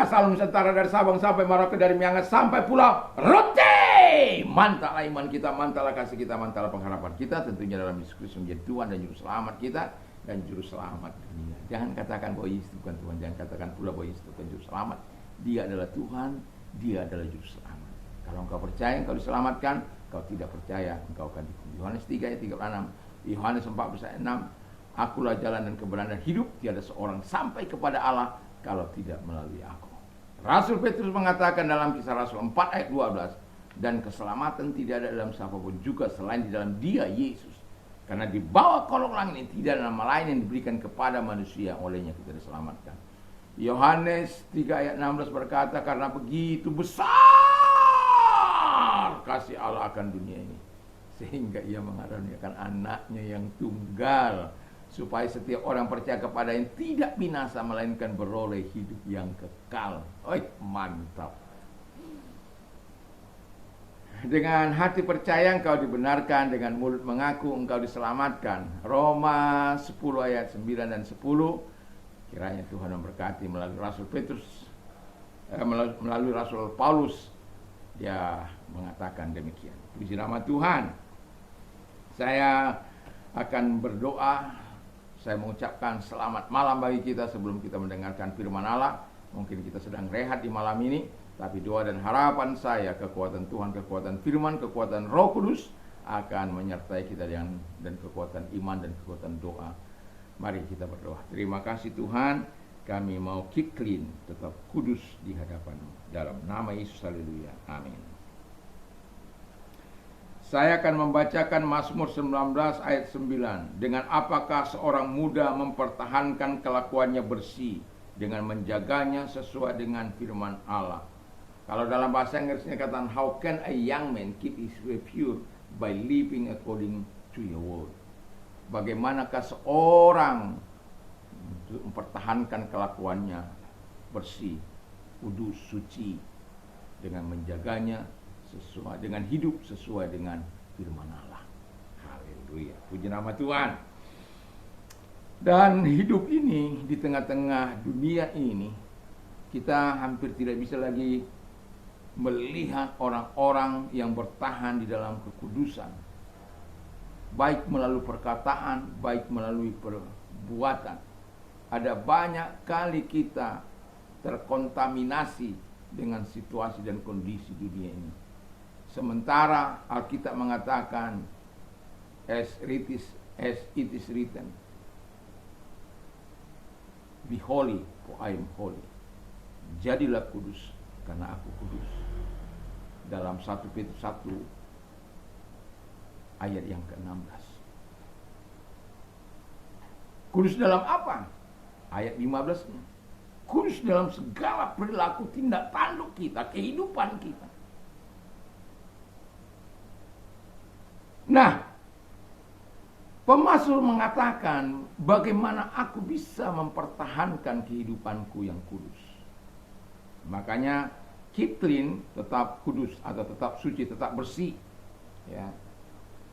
Salum Nusantara dari Sabang sampai Merauke, dari Miangas sampai Pulau Rote. Mantaplah iman kita, mantaplah kasih kita, mantaplah pengharapan kita tentunya dalam Yesus Kristus menjadi Tuhan dan Juru Selamat kita dan Juru Selamat dunia. Jangan katakan bahwa Yesus bukan Tuhan, jangan katakan pula bahwa Yesus bukan Juru Selamat. Dia adalah Tuhan, Dia adalah Juru Selamat. Kalau engkau percaya, engkau diselamatkan. Kalau tidak percaya, engkau akan dihukum. Yohanes 3 ayat 36, Yohanes 14 ayat 6, Akulah jalan dan kebenaran dan hidup, tiada seorang sampai kepada Allah kalau tidak melalui aku. Rasul Petrus mengatakan dalam Kisah Rasul 4 ayat 12, dan keselamatan tidak ada dalam siapapun juga selain di dalam Dia, Yesus. Karena di bawah kolong langit ini tidak ada nama lain yang diberikan kepada manusia, olehnya kita diselamatkan. Yohanes 3 ayat 16 berkata, karena begitu besar kasih Allah akan dunia ini, sehingga Ia mengaruniakan anaknya yang tunggal, supaya setiap orang percaya kepada yang tidak binasa, melainkan beroleh hidup yang kekal. Oi, mantap. Dengan hati percaya engkau dibenarkan, dengan mulut mengaku engkau diselamatkan. Roma 10 ayat 9 dan 10. Kiranya Tuhan memberkati melalui Rasul Petrus, melalui Rasul Paulus. Dia mengatakan demikian. Puji nama Tuhan. Saya akan berdoa. Saya mengucapkan selamat malam bagi kita sebelum kita mendengarkan firman Allah. Mungkin kita sedang rehat di malam ini, tapi doa dan harapan saya, kekuatan Tuhan, kekuatan firman, kekuatan Roh Kudus akan menyertai kita dan kekuatan iman dan kekuatan doa. Mari kita berdoa. Terima kasih Tuhan, kami mau keep clean, tetap kudus di hadapan-Mu. Dalam nama Yesus, haleluya. Amin. Saya akan membacakan Mazmur 19 ayat 9. Dengan apakah seorang muda mempertahankan kelakuannya bersih, dengan menjaganya sesuai dengan firman Allah. Kalau dalam bahasa Inggrisnya katakan, how can a young man keep his way pure by living according to your word. Bagaimanakah seorang mempertahankan kelakuannya bersih, kudus, suci, dengan menjaganya sesuai dengan hidup sesuai dengan firman Allah. Haleluya. Puji nama Tuhan. Dan hidup ini di tengah-tengah dunia ini, kita hampir tidak bisa lagi melihat orang-orang yang bertahan di dalam kekudusan, baik melalui perkataan, baik melalui perbuatan. Ada banyak kali kita terkontaminasi dengan situasi dan kondisi dunia ini. Sementara Alkitab mengatakan, as it is written, be holy, for I am holy. Jadilah kudus, karena aku kudus. Dalam 1 Petrus 1 ayat yang ke-16. Kudus dalam apa? Ayat 15-nya. Kudus dalam segala perilaku, tindak tanduk kita, kehidupan kita. Nah, pemazmur mengatakan, bagaimana aku bisa mempertahankan kehidupanku yang kudus. Makanya keep clean, tetap kudus atau tetap suci, tetap bersih. Ya.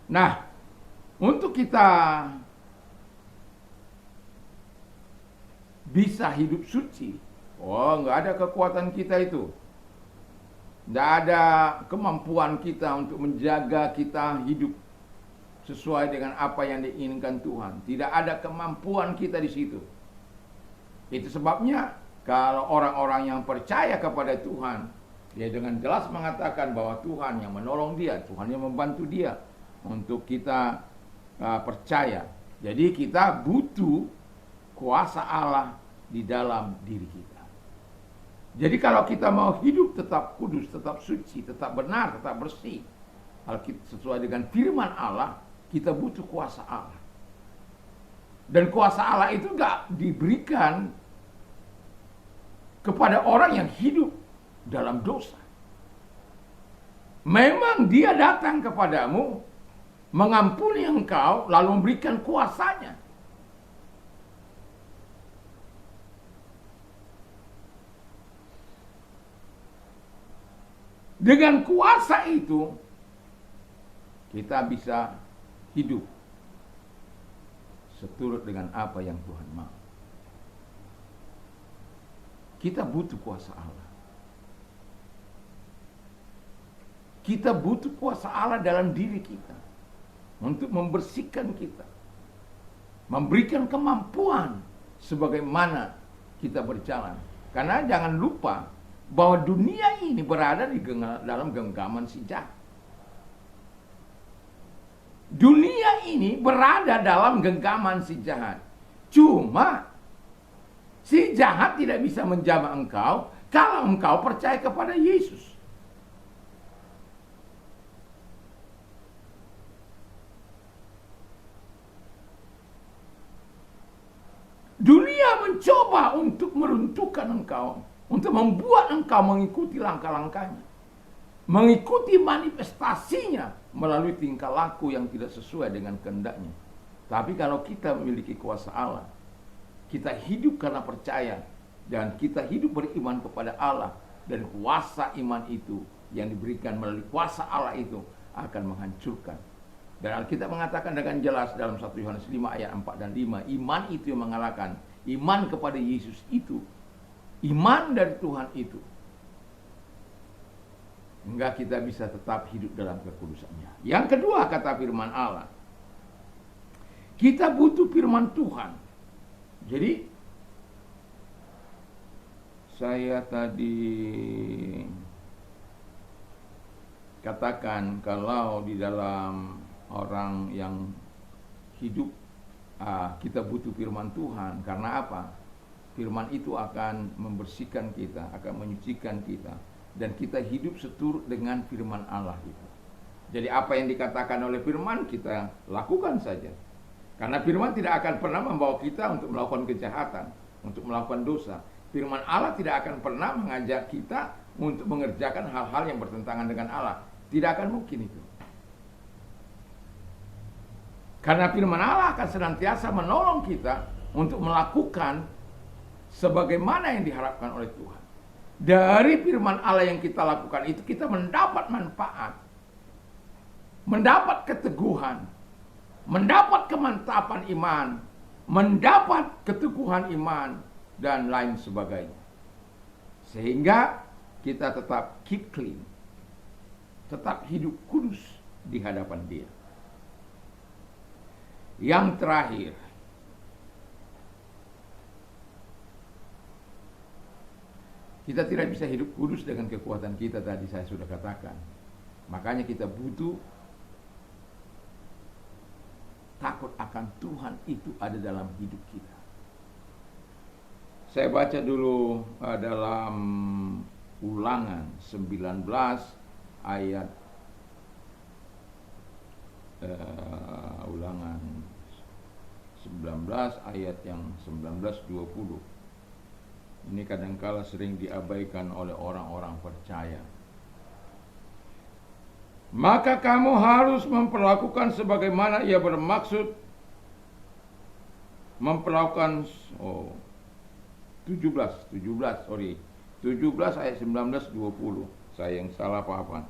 Nah, untuk kita bisa hidup suci, nggak ada kekuatan kita itu. Nggak ada kemampuan kita untuk menjaga kita hidup sesuai dengan apa yang diinginkan Tuhan. Tidak ada kemampuan kita di situ. Itu sebabnya kalau orang-orang yang percaya kepada Tuhan, dia dengan jelas mengatakan bahwa Tuhan yang menolong dia, Tuhan yang membantu dia untuk kita percaya. Jadi kita butuh kuasa Allah di dalam diri kita. Jadi kalau kita mau hidup tetap kudus, tetap suci, tetap benar, tetap bersih, sesuai dengan firman Allah, kita butuh kuasa Allah. Dan kuasa Allah itu gak diberikan kepada orang yang hidup dalam dosa. Memang dia datang kepadamu, mengampuni engkau, lalu memberikan kuasanya. Dengan kuasa itu, kita bisa hidup seturut dengan apa yang Tuhan mau. kita butuh kuasa Allah. Kita butuh kuasa Allah dalam diri kita untuk membersihkan kita, memberikan kemampuan sebagaimana kita berjalan. Karena jangan lupa bahwa dunia ini berada dalam genggaman si jahat. Dunia ini berada dalam genggaman si jahat. Cuma si jahat tidak bisa menjamah engkau kalau engkau percaya kepada Yesus. Dunia mencoba untuk meruntuhkan engkau, untuk membuat engkau mengikuti langkah-langkahnya, mengikuti manifestasinya melalui tingkah laku yang tidak sesuai dengan kehendaknya. Tapi kalau kita memiliki kuasa Allah, kita hidup karena percaya, dan kita hidup beriman kepada Allah, dan kuasa iman itu yang diberikan melalui kuasa Allah itu akan menghancurkan. Dan Alkitab mengatakan dengan jelas dalam 1 Yohanes 5 ayat 4 dan 5, iman itu yang mengalahkan. Iman kepada Yesus itu, iman dari Tuhan itu, hingga kita bisa tetap hidup dalam kekudusannya. Yang kedua, kata firman Allah, kita butuh firman Tuhan. Jadi saya tadi katakan kalau di dalam orang yang hidup, kita butuh firman Tuhan. Karena apa? Firman itu akan membersihkan kita, akan menyucikan kita, dan kita hidup seturut dengan firman Allah itu. Jadi apa yang dikatakan oleh firman kita lakukan saja. Karena firman tidak akan pernah membawa kita untuk melakukan kejahatan, untuk melakukan dosa. Firman Allah tidak akan pernah mengajak kita untuk mengerjakan hal-hal yang bertentangan dengan Allah. Tidak akan mungkin itu. Karena firman Allah akan senantiasa menolong kita untuk melakukan sebagaimana yang diharapkan oleh Tuhan. Dari firman Allah yang kita lakukan itu, kita mendapat manfaat, mendapat keteguhan, mendapat kemantapan iman, mendapat keteguhan iman, dan lain sebagainya. Sehingga kita tetap keep clean, tetap hidup kudus di hadapan Dia. Yang terakhir, kita tidak bisa hidup kudus dengan kekuatan kita, tadi saya sudah katakan. Makanya kita butuh takut akan Tuhan itu ada dalam hidup kita. Saya baca dulu dalam Ulangan 19 ayat Ulangan 19 ayat yang 19-20. Ini kadangkala sering diabaikan oleh orang-orang percaya. Maka kamu harus memperlakukan sebagaimana ia bermaksud memperlakukan 17 ayat 19-20. Saya yang salah paham.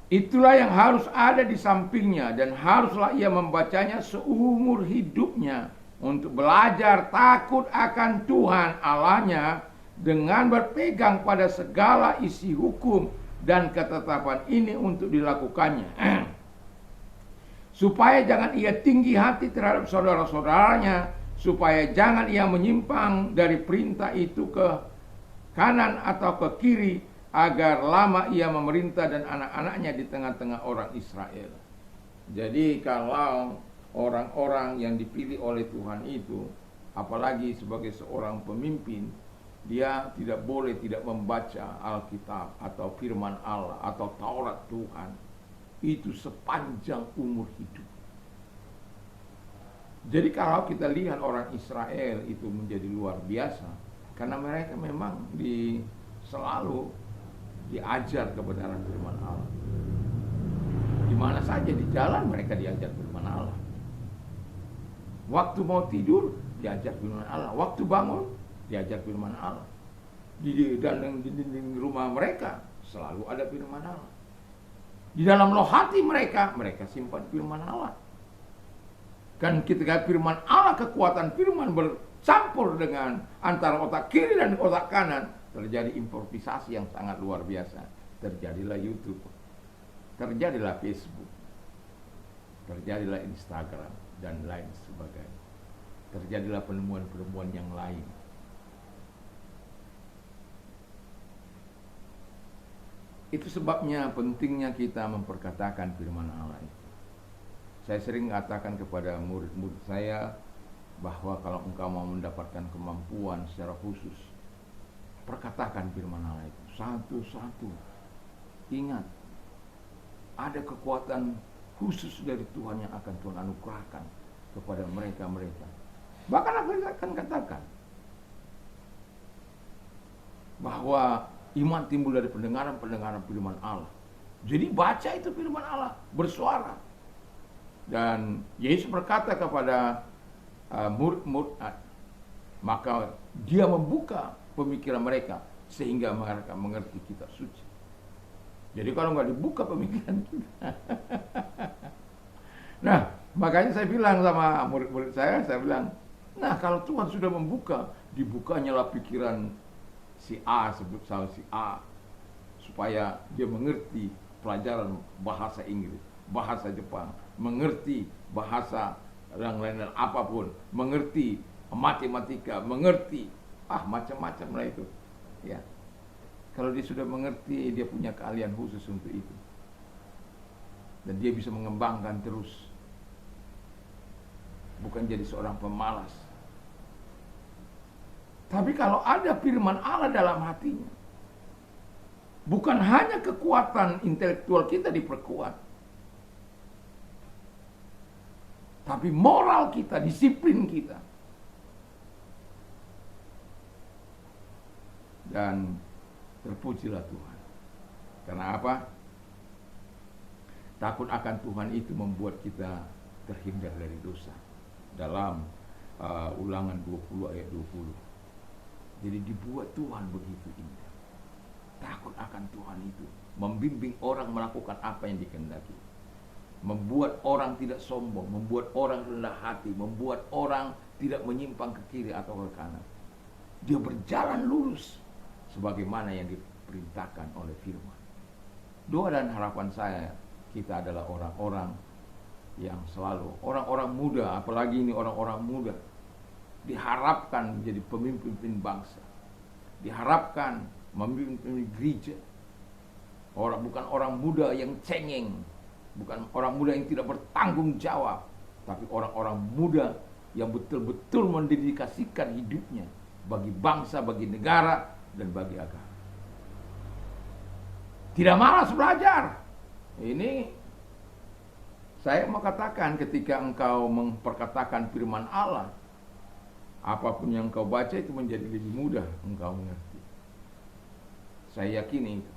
Itulah yang harus ada di sampingnya, dan haruslah ia membacanya seumur hidupnya, untuk belajar takut akan Tuhan Allahnya, dengan berpegang pada segala isi hukum dan ketetapan ini untuk dilakukannya. Supaya jangan ia tinggi hati terhadap saudara-saudaranya, supaya jangan ia menyimpang dari perintah itu ke kanan atau ke kiri, agar lama ia memerintah dan anak-anaknya di tengah-tengah orang Israel. Jadi kalau orang-orang yang dipilih oleh Tuhan itu, apalagi sebagai seorang pemimpin, dia tidak boleh tidak membaca Alkitab atau firman Allah atau Taurat Tuhan itu sepanjang umur hidup. Jadi kalau kita lihat orang Israel itu menjadi luar biasa, karena mereka memang selalu diajar kebenaran firman Allah. Di mana saja di jalan mereka diajar firman Allah. Waktu mau tidur diajar firman Allah, waktu bangun diajar firman Allah. Di dinding rumah mereka selalu ada firman Allah. Di dalam loh hati mereka simpan firman Allah. Kan ketika firman Allah, kekuatan firman bercampur dengan antara otak kiri dan otak kanan, terjadi improvisasi yang sangat luar biasa. Terjadilah YouTube, terjadilah Facebook, terjadilah Instagram, dan lain sebagainya. Terjadilah penemuan-penemuan yang lain. Itu sebabnya pentingnya kita memperkatakan firman Allah itu. Saya sering mengatakan kepada murid-murid saya bahwa kalau engkau mau mendapatkan kemampuan secara khusus, perkatakan firman Allah itu satu-satu. Ingat, ada kekuatan khusus dari Tuhan yang akan Tuhan anugerahkan kepada mereka-mereka. Bahkan aku akan katakan bahwa iman timbul dari pendengaran firman Allah. Jadi baca itu firman Allah, bersuara. Dan Yesus berkata kepada murid-murid, maka dia membuka pemikiran mereka sehingga mereka mengerti kitab suci. Jadi kalau nggak dibuka pemikiran kita. Nah, makanya saya bilang sama murid-murid saya bilang, nah kalau Tuhan sudah membuka, dibukanyalah pikiran si A, sebut salah si A, supaya dia mengerti pelajaran bahasa Inggris, bahasa Jepang, mengerti bahasa yang lain apapun, mengerti matematika, mengerti macam-macam lah itu. Ya. Kalau dia sudah mengerti, dia punya keahlian khusus untuk itu. Dan dia bisa mengembangkan terus. Bukan jadi seorang pemalas. Tapi kalau ada firman Allah dalam hatinya, bukan hanya kekuatan intelektual kita diperkuat, tapi moral kita, disiplin kita. Dan terpujilah Tuhan. Karena apa? Takut akan Tuhan itu membuat kita terhindar dari dosa. Dalam Ulangan 20 ayat 20. Jadi dibuat Tuhan begitu indah. Takut akan Tuhan itu membimbing orang melakukan apa yang dikehendaki. Membuat orang tidak sombong, membuat orang rendah hati, membuat orang tidak menyimpang ke kiri atau ke kanan. Dia berjalan lurus sebagaimana yang diperintahkan oleh firman. Doa dan harapan saya, kita adalah orang-orang yang selalu, orang-orang muda, apalagi ini orang-orang muda, diharapkan menjadi pemimpin bangsa, diharapkan memimpin gereja. Bukan orang muda yang cengeng, bukan orang muda yang tidak bertanggung jawab, tapi orang-orang muda yang betul-betul mendedikasikan hidupnya bagi bangsa, bagi negara, dan bagi agama. Tidak malas belajar. Ini saya mau katakan, ketika engkau memperkatakan firman Allah, apapun yang engkau baca itu menjadi lebih mudah engkau mengerti. Saya yakini itu.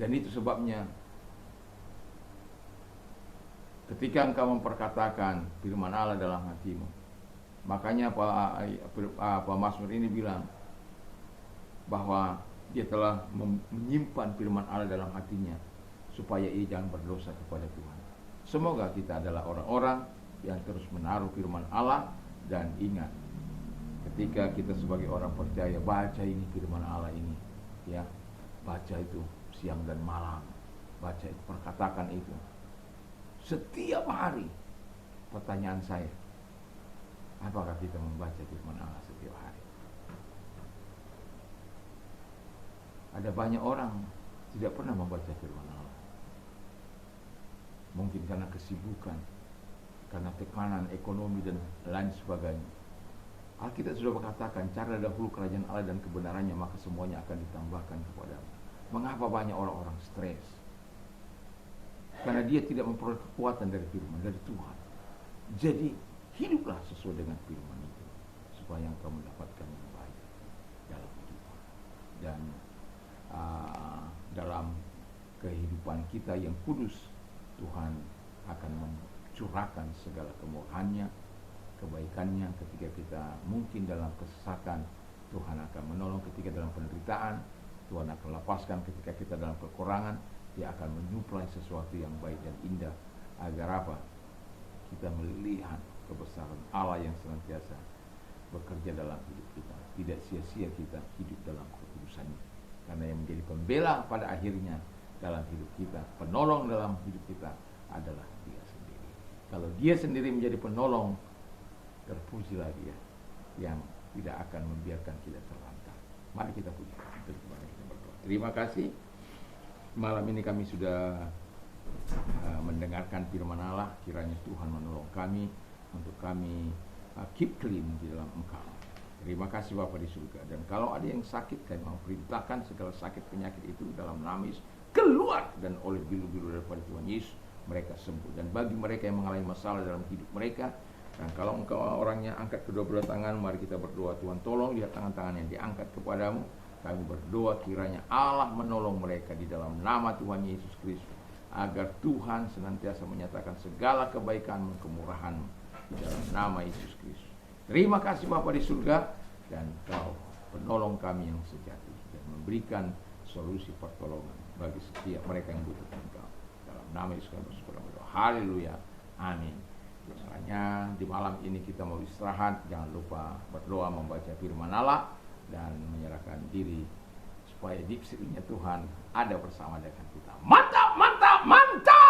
Dan itu sebabnya ketika engkau memperkatakan firman Allah dalam hatimu, makanya Pak Mazmur ini bilang bahwa dia telah menyimpan firman Allah dalam hatinya supaya ia jangan berdosa kepada Tuhan. Semoga kita adalah orang-orang yang terus menaruh firman Allah. Dan ingat, ketika kita sebagai orang percaya, baca ini firman Allah ini, ya, baca itu siang dan malam, baca itu, perkatakan itu setiap hari. Pertanyaan saya, apakah kita membaca firman Allah setiap hari? Ada banyak orang tidak pernah membaca firman Allah. Mungkin karena kesibukan, karena tekanan ekonomi dan lain sebagainya. Alkitab sudah berkatakan, cari dahulu kerajaan Allah dan kebenarannya, maka semuanya akan ditambahkan kepadamu. Mengapa banyak orang-orang stres? Karena dia tidak memperoleh kekuatan dari firman, dari Tuhan. Jadi hiduplah sesuai dengan firman itu, supaya engkau mendapatkan yang baik dalam kehidupan. Dan dalam kehidupan kita yang kudus, Tuhan akan mencurahkan segala kemurahannya, kebaikannya. Ketika kita mungkin dalam kesesatan, Tuhan akan menolong. Ketika dalam penderitaan, Tuhan akan lepaskan. Ketika kita dalam kekurangan, Dia akan menyuplai sesuatu yang baik dan indah. Agar apa? kita melihat kebesaran Allah yang senantiasa bekerja dalam hidup kita. Tidak sia-sia kita hidup dalam kekudusannya. Karena yang menjadi pembela pada akhirnya dalam hidup kita, penolong dalam hidup kita adalah Dia sendiri. Kalau Dia sendiri menjadi penolong, terpujilah Dia yang tidak akan membiarkan kita terlantar. Mari kita puji, mari kita berdoa. Terima kasih. Malam ini kami sudah mendengarkan firman Allah. Kiranya Tuhan menolong kami untuk kami keep clean di dalam Engkau. Terima kasih Bapa di surga. Dan kalau ada yang sakit, kami mau perintahkan segala sakit penyakit itu dalam nama Yesus keluar, dan oleh bilu-bilu daripada Tuhan Yesus mereka sembuh. Dan bagi mereka yang mengalami masalah dalam hidup mereka, dan kalau engkau orangnya angkat kedua-dua tangan, mari kita berdoa. Tuhan, tolong lihat tangan-tangan yang diangkat kepadamu. Kami berdoa kiranya Allah menolong mereka di dalam nama Tuhan Yesus Kristus, agar Tuhan senantiasa menyatakan segala kebaikan-Mu, kemurahan-Mu di dalam nama Yesus Kristus. Terima kasih Bapa di surga, dan Kau penolong kami yang sejati dan memberikan solusi pertolongan bagi setiap mereka yang butuh Engkau. Dalam nama Yesus kami berdoa. Haleluya. Amin. Misalnya di malam ini kita mau istirahat, jangan lupa berdoa, membaca firman Allah, dan menyerahkan diri supaya dipsirinya Tuhan ada bersama dengan kita. Mantap, mantap, mantap.